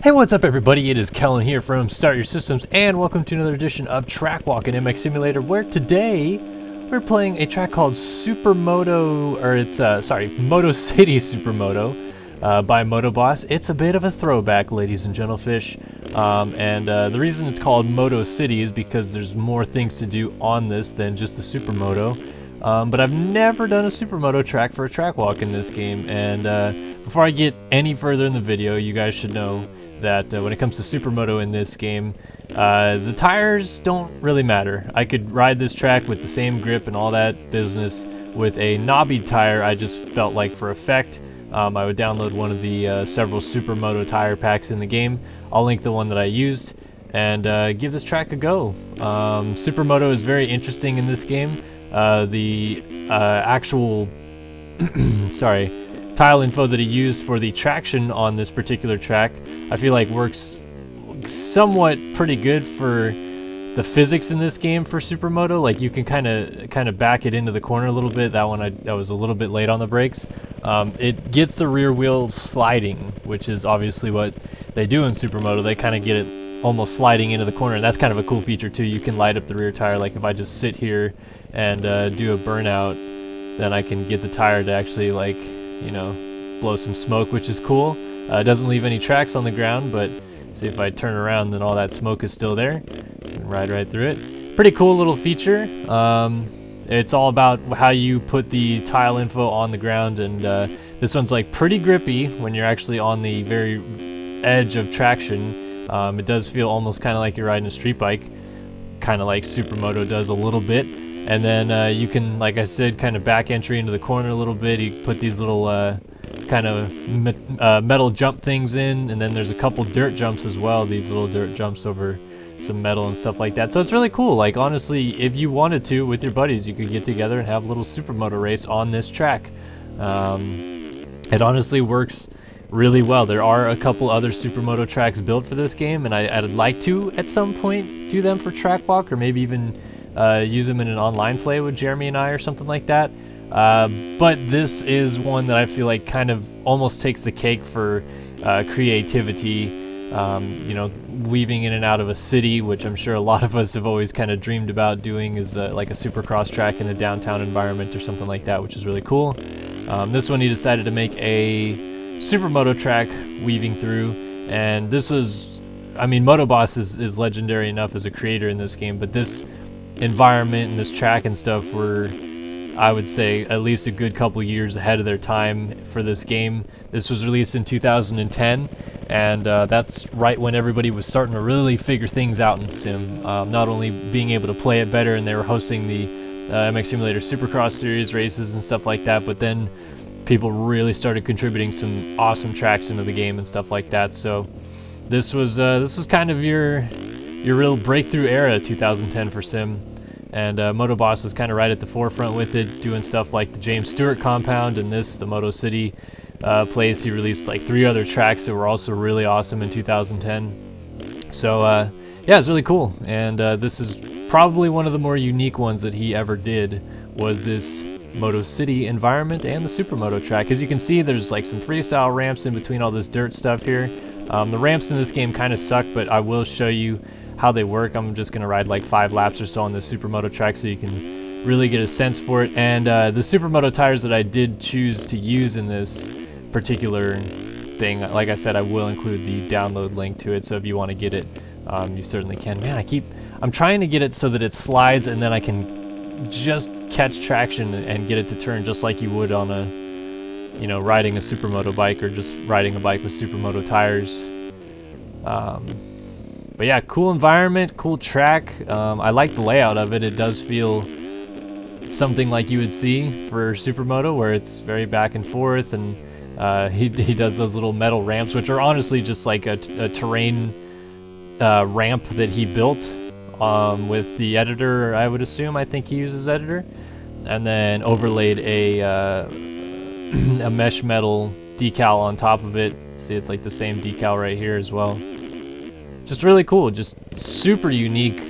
Hey, what's up everybody? It is Kellen here from Start Your Systems, and welcome to another edition of Track Walk in MX Simulator, where today we're playing a track called Supermoto, or it's, Moto City Supermoto by Moto Boss. It's a bit of a throwback, ladies and gentlefish, and the reason it's called Moto City is because there's more things to do on this than just the Supermoto. But I've never done a Supermoto track for a track walk in this game, and before I get any further in the video, you guys should know that when it comes to Supermoto in this game, the tires don't really matter. I could ride this track with the same grip and all that business with a knobby tire. I just felt like for effect, I would download one of the several Supermoto tire packs in the game. I'll link the one that I used and give this track a go. Supermoto is very interesting in this game. The actual tile info that he used for the traction on this particular track, I feel like works somewhat pretty good for the physics in this game for Supermoto. Like you can kind of back it into the corner a little bit. That one I was a little bit late on the brakes. It gets the rear wheel sliding, which is obviously what they do in Supermoto. They kind of get it almost sliding into the corner, and that's kind of a cool feature too. You can light up the rear tire. Like if I just sit here and do a burnout, then I can get the tire to actually, like, you know, blow some smoke, which is cool. It doesn't leave any tracks on the ground, but see if I turn around, then all that smoke is still there. And ride right through it. Pretty cool little feature. It's all about how you put the tile info on the ground, and this one's like pretty grippy when you're actually on the very edge of traction. It does feel almost kind of like you're riding a street bike, kind of like Supermoto does a little bit. And then you can, like I said, kind of back entry into the corner a little bit. You put these little kind of metal jump things in, and then there's a couple dirt jumps as well. These little dirt jumps over some metal and stuff like that. So it's really cool. Like honestly, if you wanted to with your buddies, you could get together and have a little Supermoto race on this track. It honestly works really well. There are a couple other Supermoto tracks built for this game, and I'd like to at some point do them for track walk, or maybe even use them in an online play with Jeremy and I or something like that. But this is one that I feel like kind of almost takes the cake for creativity. You know, weaving in and out of a city, which I'm sure a lot of us have always kind of dreamed about doing, is like a supercross track in a downtown environment or something like that, which is really cool. This one he decided to make a Supermoto track weaving through, and this was, I mean, Moto Boss is legendary enough as a creator in this game, but this environment and this track and stuff were, I would say, at least a good couple years ahead of their time for this game. This was released in 2010, and that's right when everybody was starting to really figure things out in Sim. Not only being able to play it better, and they were hosting the MX Simulator Supercross Series races and stuff like that, but then people really started contributing some awesome tracks into the game and stuff like that. So this was kind of your real breakthrough era, 2010 for Sim, and Moto Boss is kind of right at the forefront with it, doing stuff like the James Stewart compound and the Moto City place. He released like 3 other tracks that were also really awesome in 2010. So yeah, it's really cool, and this is probably one of the more unique ones that he ever did, was this Moto City environment and the Supermoto track. As you can see, there's like some freestyle ramps in between all this dirt stuff here. The ramps in this game kind of suck, but I will show you how they work. I'm just gonna ride like 5 laps or so on the Supermoto track so you can really get a sense for it. And the Supermoto tires that I did choose to use in this particular thing, like I said, I will include the download link to it, so if you want to get it, you certainly can. Man, I'm trying to get it so that it slides and then I can just catch traction and get it to turn just like you would on a, you know, riding a Supermoto bike or just riding a bike with Supermoto tires. But yeah, cool environment, cool track. I like the layout of it. It does feel something like you would see for Supermoto, where it's very back and forth, and he does those little metal ramps, which are honestly just like a terrain ramp that he built with the editor, I would assume. I think he uses editor, and then overlaid a mesh metal decal on top of it. See, it's like the same decal right here as well. Just really cool, just super unique.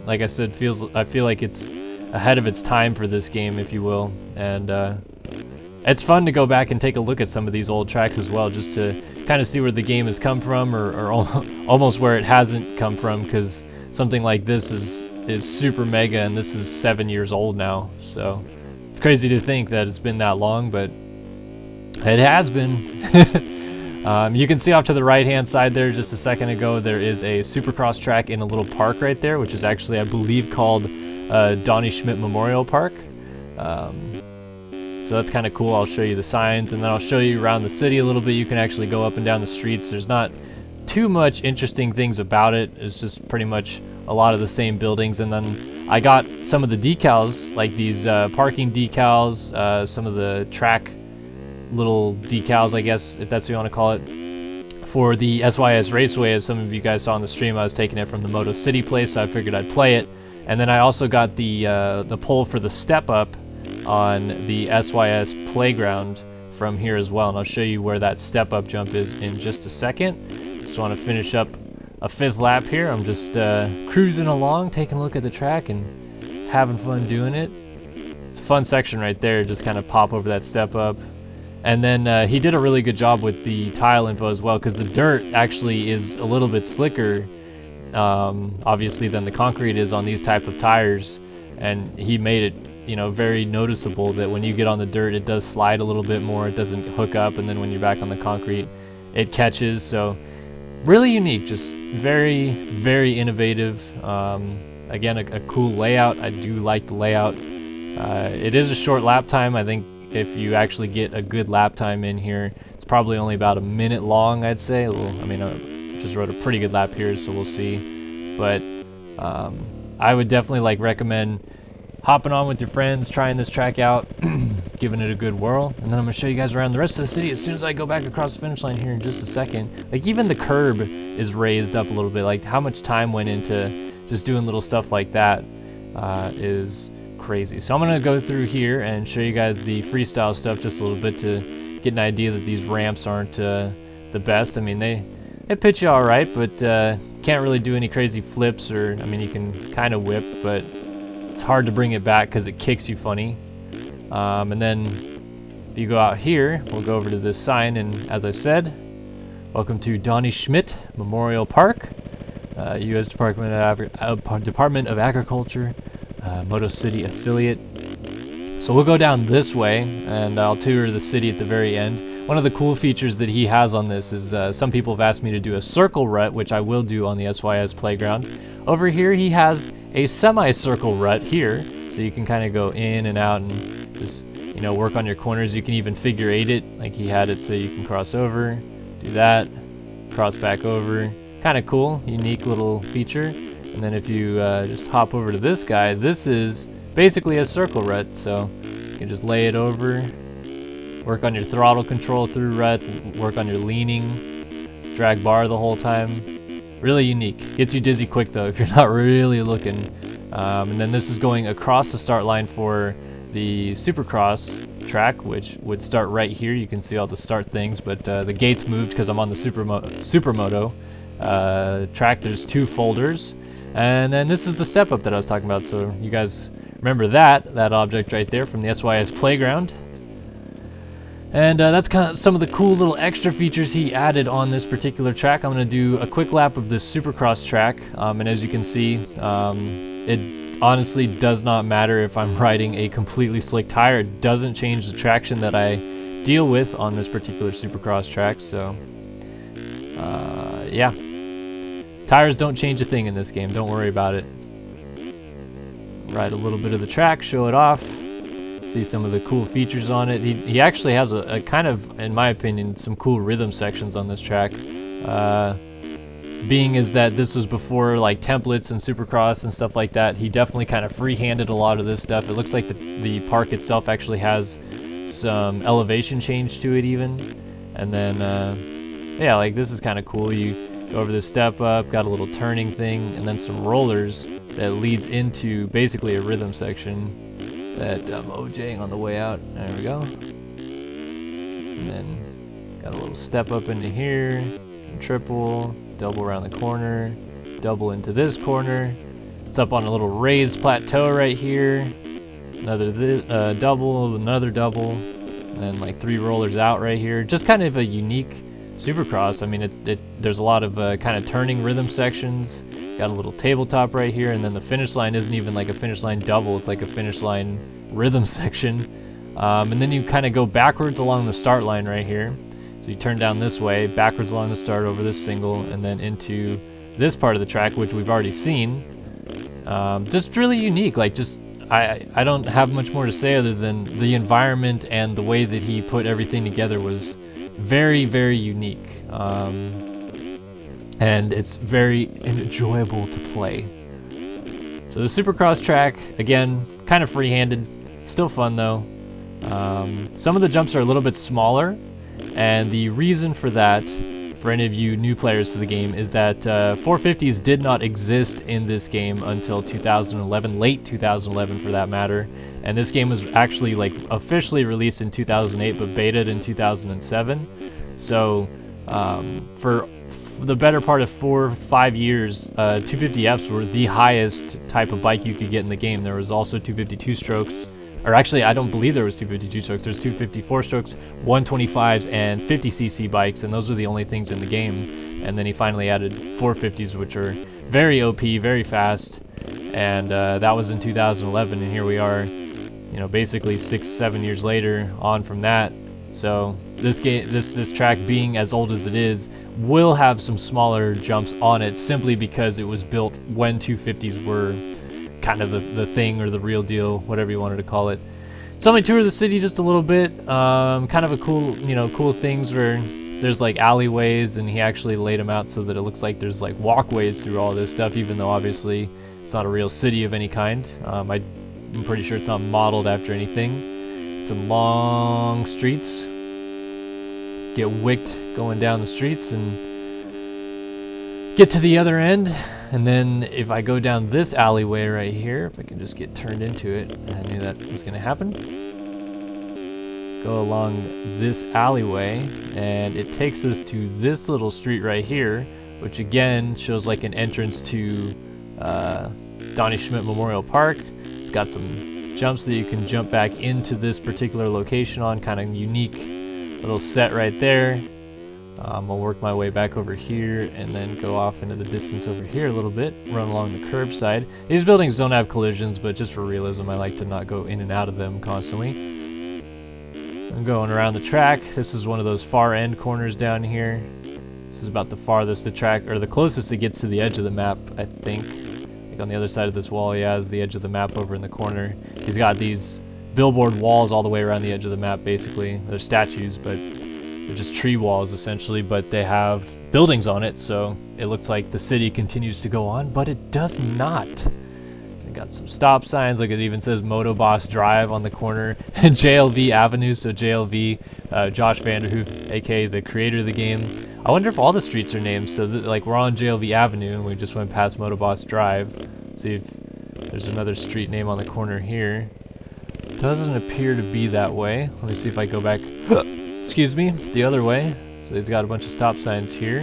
Like I said, I feel like it's ahead of its time for this game, if you will. And it's fun to go back and take a look at some of these old tracks as well, just to kind of see where the game has come from, or almost where it hasn't come from, because something like this is super mega, and this is 7 years old now. So it's crazy to think that it's been that long, but it has been. You can see off to the right hand side there just a second ago, there is a Supercross track in a little park right there, which is actually, I believe, called Donnie Schmidt Memorial Park. So that's kind of cool. I'll show you the signs, and then I'll show you around the city a little bit. You can actually go up and down the streets. There's not too much interesting things about it. It's just pretty much a lot of the same buildings. And then I got some of the decals, like these parking decals, some of the track little decals, I guess, if that's what you want to call it, for the SYS Raceway. As some of you guys saw on the stream, I was taking it from the Moto City place, so I figured I'd play it. And then I also got the pole for the step up on the SYS playground from here as well, and I'll show you where that step up jump is in just a second. Just want to finish up a 5th lap here. I'm just cruising along, taking a look at the track and having fun doing it. It's a fun section right there, just kind of pop over that step up. And then he did a really good job with the tile info as well, because the dirt actually is a little bit slicker, obviously, than the concrete is on these type of tires. And he made it, you know, very noticeable that when you get on the dirt, it does slide a little bit more. It doesn't hook up, and then when you're back on the concrete, it catches. So really unique, just very, very innovative. Again, a cool layout. I do like the layout. It is a short lap time. I think if you actually get a good lap time in here, it's probably only about a minute long, I'd say. I mean, I just rode a pretty good lap here, so we'll see. But I would definitely recommend hopping on with your friends, trying this track out, giving it a good whirl. And then I'm gonna show you guys around the rest of the city as soon as I go back across the finish line here in just a second. Like, even the curb is raised up a little bit. Like, how much time went into just doing little stuff like that is crazy. So I'm gonna go through here and show you guys the freestyle stuff just a little bit to get an idea that these ramps aren't the best. I mean, they pitch you all right, but can't really do any crazy flips, or, I mean, you can kind of whip, but it's hard to bring it back because it kicks you funny. And then if you go out here, we'll go over to this sign, and as I said, welcome to Donnie Schmidt Memorial Park, U.S. Department of Agriculture, Moto City affiliate. So we'll go down this way, and I'll tour the city at the very end. One of the cool features that he has on this is some people have asked me to do a circle rut, which I will do on the SYS playground. Over here, he has a semicircle rut here, so you can kind of go in and out and just, you know, work on your corners. You can even figure 8 it, like he had it, so you can cross over, do that, cross back over. Kind of cool, unique little feature. And then if you just hop over to this guy, this is basically a circle rut, so you can just lay it over, work on your throttle control through ruts, work on your leaning, drag bar the whole time. Really unique. Gets you dizzy quick though if you're not really looking. And then this is going across the start line for the Supercross track, which would start right here. You can see all the start things, but the gates moved because I'm on the Supermoto track. There's 2 folders, and then this is the step up that I was talking about. So you guys remember that object right there from the SYS playground. And that's kind of some of the cool little extra features he added on this particular track. I'm going to do a quick lap of this Supercross track, and as you can see, it honestly does not matter if I'm riding a completely slick tire. It doesn't change the traction that I deal with on this particular Supercross track. So yeah, tires don't change a thing in this game. Don't worry about it. Ride a little bit of the track, show it off. See some of the cool features on it. He actually has a kind of, in my opinion, some cool rhythm sections on this track. Being is that this was before like templates and Supercross and stuff like that, he definitely kind of free-handed a lot of this stuff. It looks like the park itself actually has some elevation change to it even. And then, yeah, like this is kind of cool. You go over this step up, got a little turning thing, and then some rollers that leads into basically a rhythm section that I'm OJing on the way out. There we go. And then got a little step up into here, triple, double around the corner, double into this corner. It's up on a little raised plateau right here. Another double, another double. and then like 3 rollers out right here. Just kind of a unique Supercross. I mean, there's a lot of kind of turning rhythm sections. Got a little tabletop right here, and then the finish line isn't even like a finish line double. It's like a finish line rhythm section. And then you kind of go backwards along the start line right here. So you turn down this way, backwards along the start over this single, and then into this part of the track, which we've already seen. Just really unique. Like, just I don't have much more to say other than the environment and the way that he put everything together was very, very unique. And it's very enjoyable to play. So the Supercross track, again, kind of free-handed, still fun though. Some of the jumps are a little bit smaller, and the reason for that, for any of you new players to the game, is that 450s did not exist in this game until 2011, late 2011 for that matter. And this game was actually like officially released in 2008, but betaed in 2007. So for the better part of 4 or 5 years, 250Fs were the highest type of bike you could get in the game. There was also 252 strokes, or actually I don't believe there was 252 strokes. There's 254 strokes, 125s, and 50cc bikes, and those are the only things in the game. And then he finally added 450s, which are very OP, very fast, and that was in 2011, and here we are, you know, basically 6-7 years later on from that. So this game, this track being as old as it is, will have some smaller jumps on it simply because it was built when 250s were kind of the thing or the real deal, whatever you wanted to call it. So let me tour the city just a little bit. Kind of a cool, you know, cool things where there's like alleyways, and he actually laid them out so that it looks like there's like walkways through all this stuff, even though obviously it's not a real city of any kind. I'm pretty sure it's not modeled after anything. Some long streets. Get wicked going down the streets and get to the other end. And then if I go down this alleyway right here, if I can just get turned into it, I knew that was going to happen. Go along this alleyway, and it takes us to this little street right here, which again shows like an entrance to Donnie Schmidt Memorial Park. It's got some jumps that you can jump back into this particular location on, kind of unique little set right there. I'll work my way back over here and then go off into the distance over here a little bit, run along the curbside. These buildings don't have collisions, but just for realism, I like to not go in and out of them constantly. I'm going around the track. This is one of those far end corners down here. This is about the farthest the track, or the closest it gets to the edge of the map, I think. Like on the other side of this wall, yeah, is the edge of the map over in the corner. He's got these billboard walls all the way around the edge of the map, basically. They're statues, but they're just tree walls, essentially, but they have buildings on it, so it looks like the city continues to go on, but it does not. They got some stop signs, like it even says Moto Boss Drive on the corner, and JLV Avenue, so JLV, Josh Vanderhoof, aka the creator of the game. I wonder if all the streets are named, so like we're on JLV Avenue, and we just went past Moto Boss Drive. See if there's another street name on the corner here. Doesn't appear to be that way. Let me see if I go back, excuse me, the other way. So he's got a bunch of stop signs here.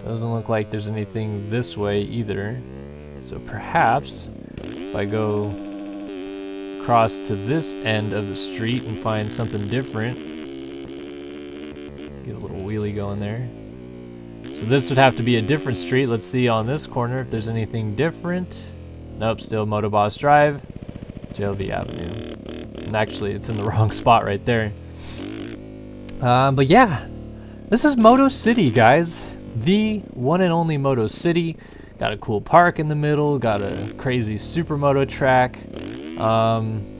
Doesn't look like there's anything this way either. So perhaps if I go across to this end of the street and find something different. Get a little wheelie going there. So this would have to be a different street. Let's see on this corner if there's anything different. Nope, still Moto Boss Drive, JLV Avenue. And actually, it's in the wrong spot right there. But yeah, this is Moto City, guys. The one and only Moto City. Got a cool park in the middle. Got a crazy Supermoto track.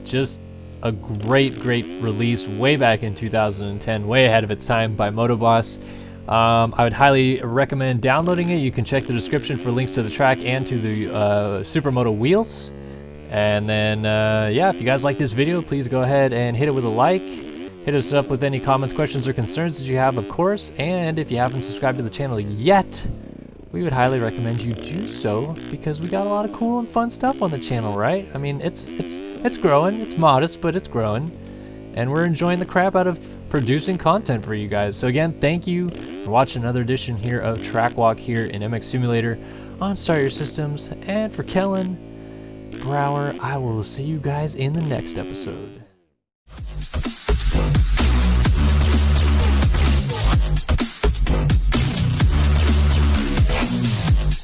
Just a great release way back in 2010, way ahead of its time by Motoboss. I would highly recommend downloading it. You can check the description for links to the track and to the Supermoto wheels. And then, yeah, if you guys like this video, please go ahead and hit it with a like. Hit us up with any comments, questions, or concerns that you have, of course. And if you haven't subscribed to the channel yet, we would highly recommend you do so, because we got a lot of cool and fun stuff on the channel, right? I mean, it's growing. It's modest, but it's growing. And we're enjoying the crap out of producing content for you guys. So again, thank you for watching another edition here of Track Walk here in MX Simulator on Start Your Systems. And for Kellen Brower, I will see you guys in the next episode.